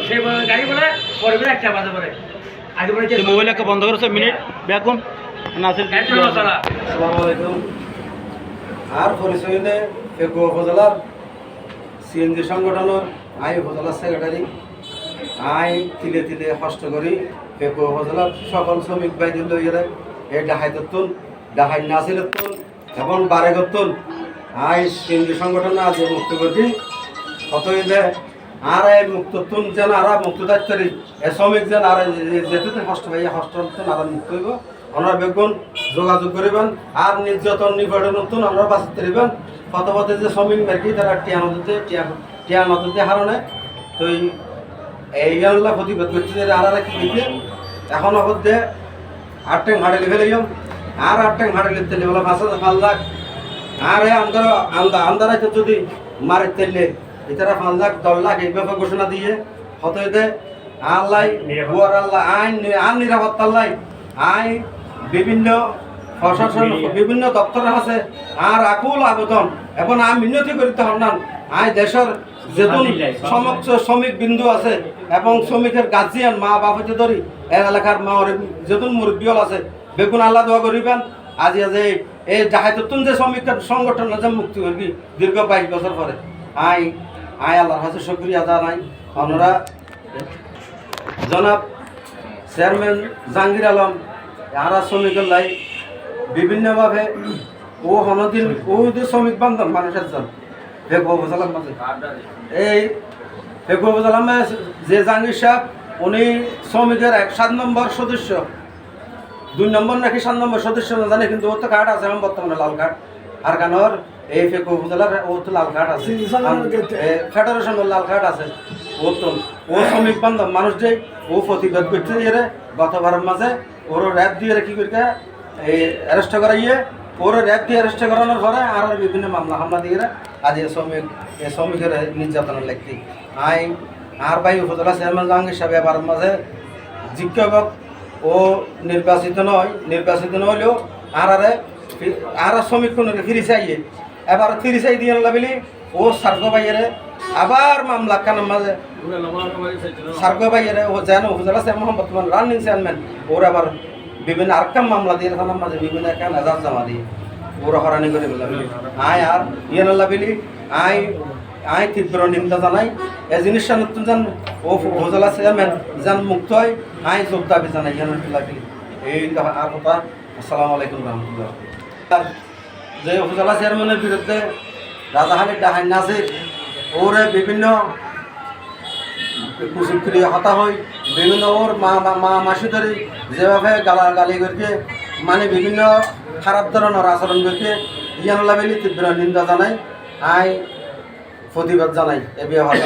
সেই গাড়ি বলে পরে বলে একটা বাজে পরে আগে বলে মোবাইল একটা বন্ধ করেছে মিনিট ব্যাকুন নাসির আসসালামু আলাইকুম। আর পরিচয় দে ফেকু উপজেলার সিএনজি সংগঠনের উপজেলার সেক্রেটারি তিলে তিলে কষ্ট করি ফেকু উপজেলার সকল শ্রমিক ভাইদের লইয়ে এই ডাহাই তত্তুন ডাহাই নাসির তত্তুন এবং বারে করতুন সিএনজি সংগঠন আজ মুক্ত করি অতই দে আর এই মুক্ততুন যেন আর মুক্ত দায়িত্বরি এ শ্রমিক যেন আর যেতে কষ্ট পাইয়া কষ্ট আর মুক্ত হইব আমরা বেগুন যোগাযোগ করিবেন আর নির্যাতন নিপীড়ন নতুন আমরা বাঁচাতে দিবেন কত পথে যে শ্রমিক মেকি তারা টিয়া নদীতে হারণে তো এই জানলা প্রতিবাদ করছে যে আর কি দিতে এখন অবধে 8 ট্যাঙ্ক হাঁটে লিখে লইম আর 8 ট্যাঙ্ক হাঁটে লিখতে বলে 5 লাখ আর আন্দারা যদি মারে তেলে এটারা 5 লাখ 10 লাখ এইভাবে ঘোষণা দিয়ে হতে আল্লাহ বুয়ার আল্লাহ আইন নিরাপত্তা আল্লাহ আইন বিভিন্ন প্রশাসন বিভিন্ন দপ্তর আছে আর আকুল আবেদন এবং মিনতি করিতে হন্নান দেশের যেতুন সমস্ত শ্রমিক বিন্দু আছে এবং শ্রমিকের গার্জিয়ান মা বাপতে ধরি এর এলাকার মা যেতুন মুরব্বীল আছে বেগুন আল্লাহ দোয়া করিবেন আজি এই জাহাজতুন যে শ্রমিকের সংগঠন আছে মুক্তি করবি দীর্ঘ 22 বছর পরে আল্লাহর কাছে শুকরিয়া জানাই আমরা জনাব চেয়ারম্যান জাহাঙ্গীর আলম আরা শ্রমিকের লাই বিভিন্নভাবে ও হনদিন ও যে শ্রমিক বান্ধব মানুষের জন ফেকু উপজেলার মাঝে এই ফেকু উপজেলার মাঝে যে জাহাঙ্গীর সাহেব উনি শ্রমিকের 7 নম্বর সদস্য 2 নম্বর নাকি 7 নম্বর সদস্য না জানি কিন্তু ওর তো কার্ড আছে এখন বর্তমানে লাল কার্ড আর কানোর এই ফেকু উপজেলার ও তো লাল কার্ড আছে ফেডারেশনের লাল কার্ড আছে ও শ্রমিক বান্ধব মানুষ যে ও প্রতিবাদ করতে এর গতবারের মাঝে ওর র্যাপ দিয়ে কি করি এই অ্যারেস্ট করাইয়ে ওর র্যাপ দিয়ে অ্যারেস্ট করানোর পরে আর বিভিন্ন মামলা হামলা দিয়ে আজ এই শ্রমিকের নির্যাতনের লাগতে আর ভাই উপজেলা চেয়ারম্যান জাহাঙ্গীর সাহেব এবার মাঝে শিক্ষক ও নির্বাচিত নইলেও আর শ্রমিক কোনো ফিরি চাইয়ে এবার ফিরি চাই দিয়ে লাগলি ও সার্গো ভাইয়ের আবার মামলা কানের মাঝে সার্গো ভাইয়ের ও যেন উপজেলা চেয়ারম্যান বর্তমান রানিং চেয়ারম্যান ওর আবার বিভিন্ন আরেকটা মামলা দিয়ে থানার মাঝে বিভিন্ন একটা নেজার জমা দিয়ে ওরা হরানি করে বললাম আর বিলি তীব্র নিন্দা জানাই এই জিনিসটা নতুন যান ও উপজেলা চেয়ারম্যান যান মুক্ত হয় যোগ দাবি জানাই বিলি এই আর কথা। আসসালামু আলাইকুম রহমতুল্লাহ। যে উপজেলা চেয়ারম্যানের বিরুদ্ধে রাজাহানির ডাহাই নাসির ওরে বিভিন্ন কুচক্রিয়া হতা হয় বিভিন্ন ওর মা মাসি ধরে যেভাবে গালি করকে মানে বিভিন্ন খারাপ ধরনের আচরণ করকে ইয়ানুল্লাহ তীব্র নিন্দা জানাই প্রতিবাদ জানাই এ ব্যবহার